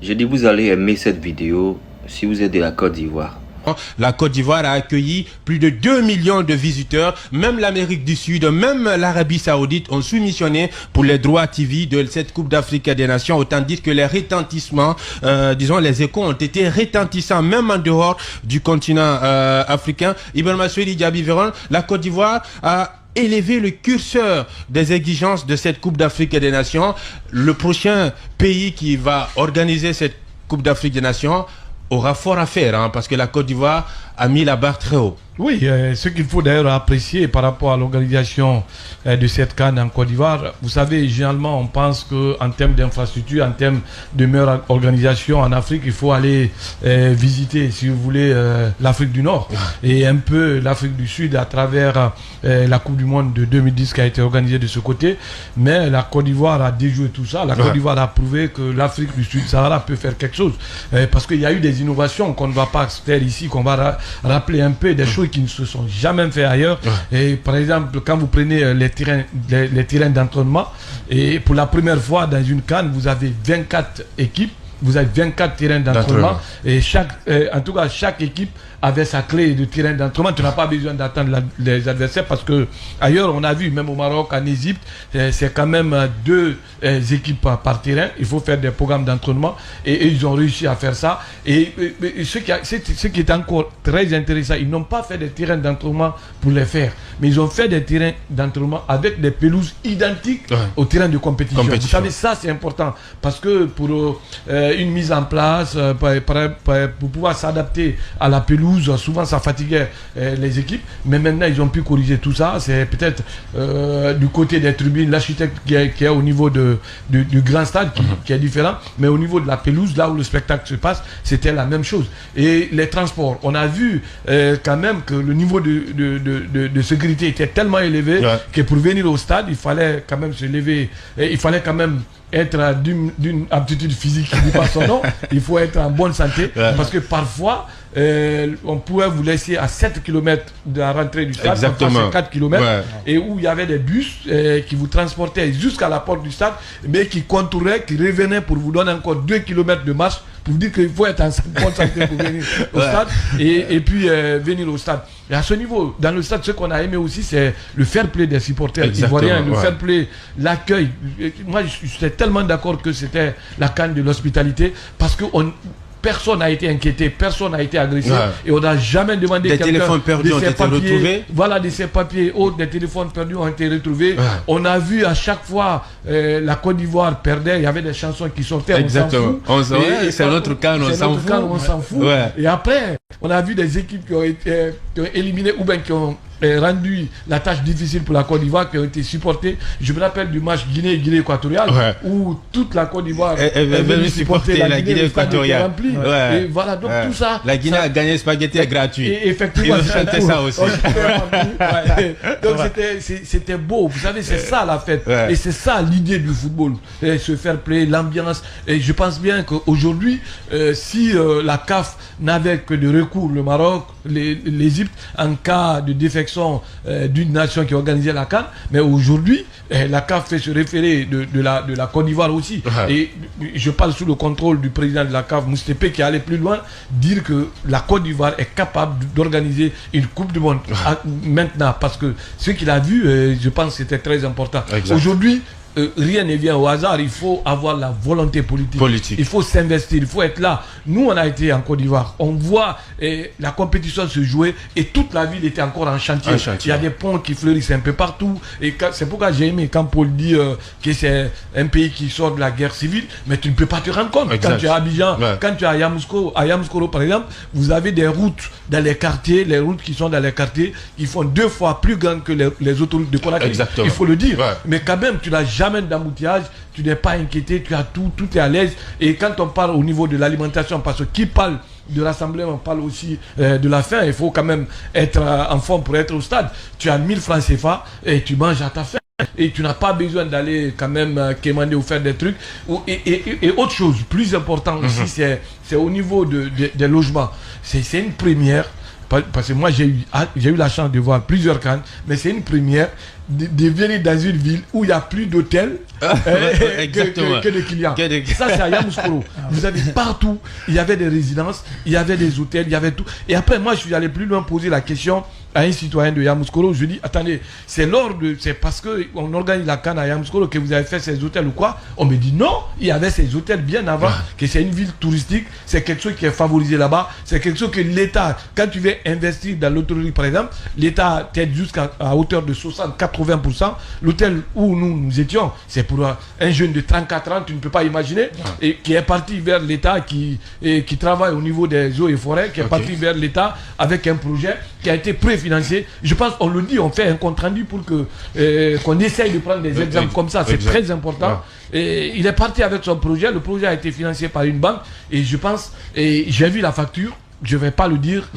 Je dis vous allez aimer cette vidéo si vous êtes de la Côte d'Ivoire. La Côte d'Ivoire a accueilli plus de 2 millions de visiteurs. Même l'Amérique du Sud, même l'Arabie Saoudite ont soumissionné pour les droits TV de cette Coupe d'Afrique des Nations. Autant dire que les retentissements, disons les échos ont été retentissants même en dehors du continent africain. Ibn Massoudi Diaby Véron, la Côte d'Ivoire a élever le curseur des exigences de cette Coupe d'Afrique des Nations. Le prochain pays qui va organiser cette Coupe d'Afrique des Nations aura fort à faire, parce que la Côte d'Ivoire a mis la barre très haut. Oui, ce qu'il faut d'ailleurs apprécier par rapport à l'organisation de cette CAN en Côte d'Ivoire, vous savez, généralement on pense qu'en termes d'infrastructure, en termes de meilleure organisation en Afrique, il faut aller visiter, si vous voulez, l'Afrique du Nord et un peu l'Afrique du Sud à travers la Coupe du Monde de 2010 qui a été organisée de ce côté. Mais la Côte d'Ivoire a déjoué tout ça. La Côte d'Ivoire a prouvé que l'Afrique du Sud-Sahara peut faire quelque chose. Parce qu'il y a eu des innovations qu'on ne va pas faire ici, qu'on va rappeler un peu des choses qui ne se sont jamais fait ailleurs. Et par exemple, quand vous prenez les terrains d'entraînement, et pour la première fois dans une CAN, vous avez 24 équipes, vous avez 24 terrains d'entraînement, et en tout cas chaque équipe avait sa clé de terrain d'entraînement. Tu n'as pas besoin d'attendre les adversaires, parce que ailleurs on a vu, même au Maroc, en Égypte, c'est quand même 2 équipes par terrain. Il faut faire des programmes d'entraînement, et ils ont réussi à faire ça. Et ce qui est encore très intéressant, ils n'ont pas fait des terrains d'entraînement pour les faire, mais ils ont fait des terrains d'entraînement avec des pelouses identiques aux terrains de compétition. Vous savez, ça c'est important, parce que pour une mise en place, pour pouvoir s'adapter à la pelouse, souvent ça fatiguait les équipes, mais maintenant ils ont pu corriger tout ça. C'est peut-être du côté des tribunes, l'architecte qui est au niveau du grand stade qui est différent, mais au niveau de la pelouse, là où le spectacle se passe, c'était la même chose. Et les transports, on a vu quand même que le niveau de sécurité était tellement élevé que pour venir au stade, il fallait quand même se lever, il fallait quand même être d'une aptitude physique qui dit pas son nom. Il faut être en bonne santé, parce que parfois on pouvait vous laisser à 7 km de la rentrée du stade, à 4 km, et où il y avait des bus qui vous transportaient jusqu'à la porte du stade, mais qui contournaient, qui revenaient pour vous donner encore 2 km de marche, pour vous dire qu'il faut être en bonne santé pour venir au stade, et puis venir au stade. Et à ce niveau, dans le stade, ce qu'on a aimé aussi, c'est le fair play des supporters ivoiriens, le fair play, l'accueil. Moi, je suis tellement d'accord que c'était la CAN de l'hospitalité, parce que personne n'a été inquiété, personne n'a été agressé, et on n'a jamais demandé des téléphones perdus ont été retrouvés. Voilà, de ces papiers autres, des téléphones perdus ont été retrouvés. On a vu à chaque fois la Côte d'Ivoire perdait, il y avait des chansons qui sortaient. Exactement. C'est notre CAN, on s'en fout. Et après, on a vu des équipes qui ont été éliminées ou bien qui ont rendu la tâche difficile pour la Côte d'Ivoire, qui ont été supportées. Je me rappelle du match Guinée équatoriale, où toute la Côte d'Ivoire est venue supporter la Guinée équatoriale. Et voilà, donc tout ça. La Guinée a gagné spaghetti gratuit. Et effectivement, c'était ça aussi. Donc c'était beau. Vous savez, c'est ça la fête. Et c'est ça l'idée du football. Se faire play, l'ambiance. Et je pense bien qu'aujourd'hui, si la CAF n'avait que de recours, le Maroc, l'Égypte, en cas de défection d'une nation qui organisait la CAN, mais aujourd'hui la CAF fait se référer de la Côte d'Ivoire aussi. Et je parle sous le contrôle du président de la CAF, Moustapha, qui est allé plus loin, dire que la Côte d'Ivoire est capable d'organiser une Coupe du Monde maintenant, parce que ce qu'il a vu, je pense que c'était très important. Aujourd'hui, rien ne vient au hasard, il faut avoir la volonté politique. Il faut s'investir, il faut être là. Nous, on a été en Côte d'Ivoire, on voit la compétition se jouer, et toute la ville était encore en chantier. Il y a des ponts qui fleurissent un peu partout, et c'est pourquoi j'ai aimé quand Paul dit que c'est un pays qui sort de la guerre civile, mais tu ne peux pas te rendre compte. Quand tu es à Abidjan, quand tu es à Yamoussoukro par exemple, vous avez des routes dans les quartiers, les routes qui sont dans les quartiers, qui font 2 fois plus grandes que les autoroutes de Conakry. Il faut le dire. Mais quand même, tu n'as jamais d'embouteillage, tu n'es pas inquiété, tu as tout est à l'aise. Et quand on parle au niveau de l'alimentation, parce que qui parle de rassemblement, on parle aussi de la faim, il faut quand même être en forme pour être au stade. Tu as 1000 francs CFA et tu manges à ta faim. Et tu n'as pas besoin d'aller quand même quémander ou faire des trucs. Et autre chose, plus important aussi, c'est au niveau des logements. C'est une première. parce que moi j'ai eu la chance de voir plusieurs CAN, mais c'est une première de venir dans une ville où il n'y a plus d'hôtels que de clients. Ça, c'est à Yamoussoukro. Vous avez partout, il y avait des résidences, il y avait des hôtels, il y avait tout. Et après, moi, je suis allé plus loin poser la question à un citoyen de Yamoussoukro. Je lui dis, attendez, c'est parce qu'on organise la CAN à Yamoussoukro que vous avez fait ces hôtels ou quoi? On me dit non, il y avait ces hôtels bien avant, que c'est une ville touristique, c'est quelque chose qui est favorisé là-bas, c'est quelque chose que l'État, quand tu veux investir dans l'hôtellerie par exemple, l'État t'aide jusqu'à hauteur de 60-80%. L'hôtel où nous étions, c'est pour un jeune de 34 ans, tu ne peux pas imaginer, et qui est parti vers l'État, qui travaille au niveau des eaux et forêts, qui est parti vers l'État avec un projet qui a été préfinancé. Je pense, on le dit, on fait un compte rendu pour qu'on essaye de prendre des exemples comme ça, c'est très important. Et il est parti avec son projet, le projet a été financé par une banque, et je pense, et j'ai vu la facture, je ne vais pas le dire,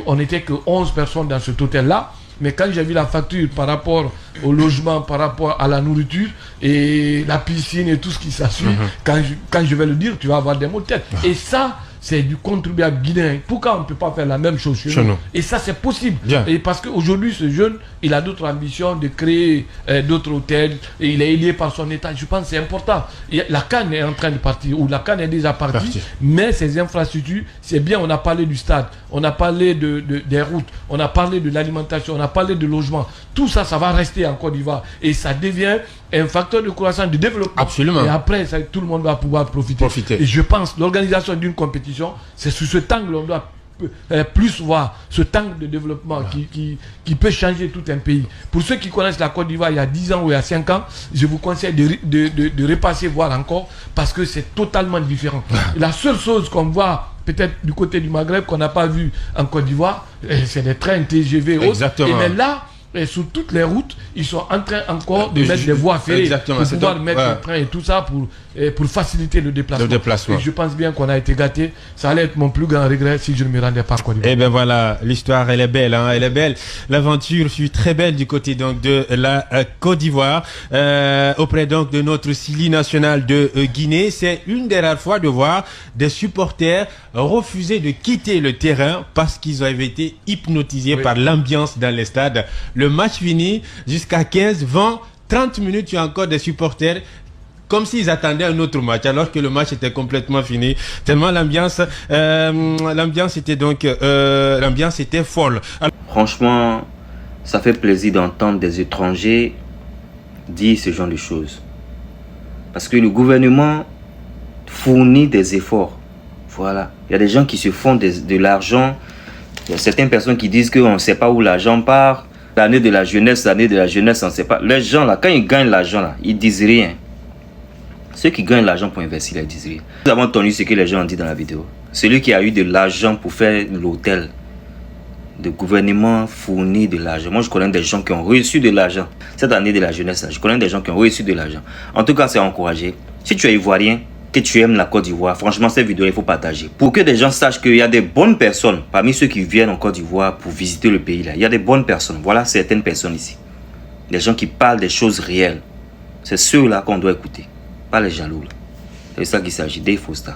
on n'était que 11 personnes dans cet hôtel-là. Mais quand j'ai vu la facture par rapport au logement, par rapport à la nourriture et la piscine et tout ce qui s'assuit, quand je vais le dire, tu vas avoir des mots de tête. Et ça, c'est du contribuable guinéen. Pourquoi on ne peut pas faire la même chose chez nous? Et ça, c'est possible. Et parce qu'aujourd'hui, ce jeune, il a d'autres ambitions de créer d'autres hôtels. Et il est aidé par son État. Je pense que c'est important. Et la CAN est en train de partir, ou la CAN est déjà partie. Mais ces infrastructures, c'est bien. On a parlé du stade, on a parlé des routes, on a parlé de l'alimentation, on a parlé de logement. Tout ça, ça va rester en Côte d'Ivoire. Et ça devient un facteur de croissance, de développement. Absolument. Et après, tout le monde va pouvoir profiter. Et je pense l'organisation d'une compétition, c'est sous cet angle on doit plus voir ce angle de développement qui peut changer tout un pays. Pour ceux qui connaissent la Côte d'Ivoire il y a 10 ans ou il y a 5 ans, je vous conseille de repasser voir encore, parce que c'est totalement différent. La seule chose qu'on voit peut-être du côté du Maghreb qu'on n'a pas vu en Côte d'Ivoire, c'est des trains TGV et autres. Et mais là, et sur toutes les routes, ils sont en train encore de mettre des voies ferrées pour pouvoir mettre des trains et tout ça pour faciliter le déplacement. Et je pense bien qu'on a été gâtés. Ça allait être mon plus grand regret si je ne me rendais pas à Côte d'Ivoire. Et bien voilà, l'histoire elle est belle, hein, elle est belle. L'aventure fut très belle du côté donc de la Côte d'Ivoire, auprès donc de notre Sili national de Guinée. C'est une des rares fois de voir des supporters refuser de quitter le terrain parce qu'ils avaient été hypnotisés par l'ambiance dans les stades. Le match fini, jusqu'à 15, 20, 30 minutes, tu as encore des supporters comme s'ils attendaient un autre match, alors que le match était complètement fini. Tellement l'ambiance était folle. Alors... Franchement, ça fait plaisir d'entendre des étrangers dire ce genre de choses. Parce que le gouvernement fournit des efforts. Voilà. Il y a des gens qui se font de l'argent. Il y a certaines personnes qui disent qu'on ne sait pas où l'argent part. L'année de la jeunesse, on ne sait pas. Les gens là, quand ils gagnent l'argent là, ils disent rien. Ceux qui gagnent l'argent pour investir, ils disent rien. Nous avons entendu ce que les gens ont dit dans la vidéo. Celui qui a eu de l'argent pour faire l'hôtel, le gouvernement fournit de l'argent. Moi, je connais des gens qui ont reçu de l'argent. Cette année de la jeunesse là, je connais des gens qui ont reçu de l'argent. En tout cas, c'est encouragé. Si tu es ivoirien, que tu aimes la Côte d'Ivoire, franchement, cette vidéo, il faut partager. Pour que des gens sachent qu'il y a des bonnes personnes parmi ceux qui viennent en Côte d'Ivoire pour visiter le pays là. Il y a des bonnes personnes. Voilà certaines personnes ici. Des gens qui parlent des choses réelles. C'est ceux-là qu'on doit écouter. Pas les jaloux là. C'est ça qu'il s'agit. Dave Foster.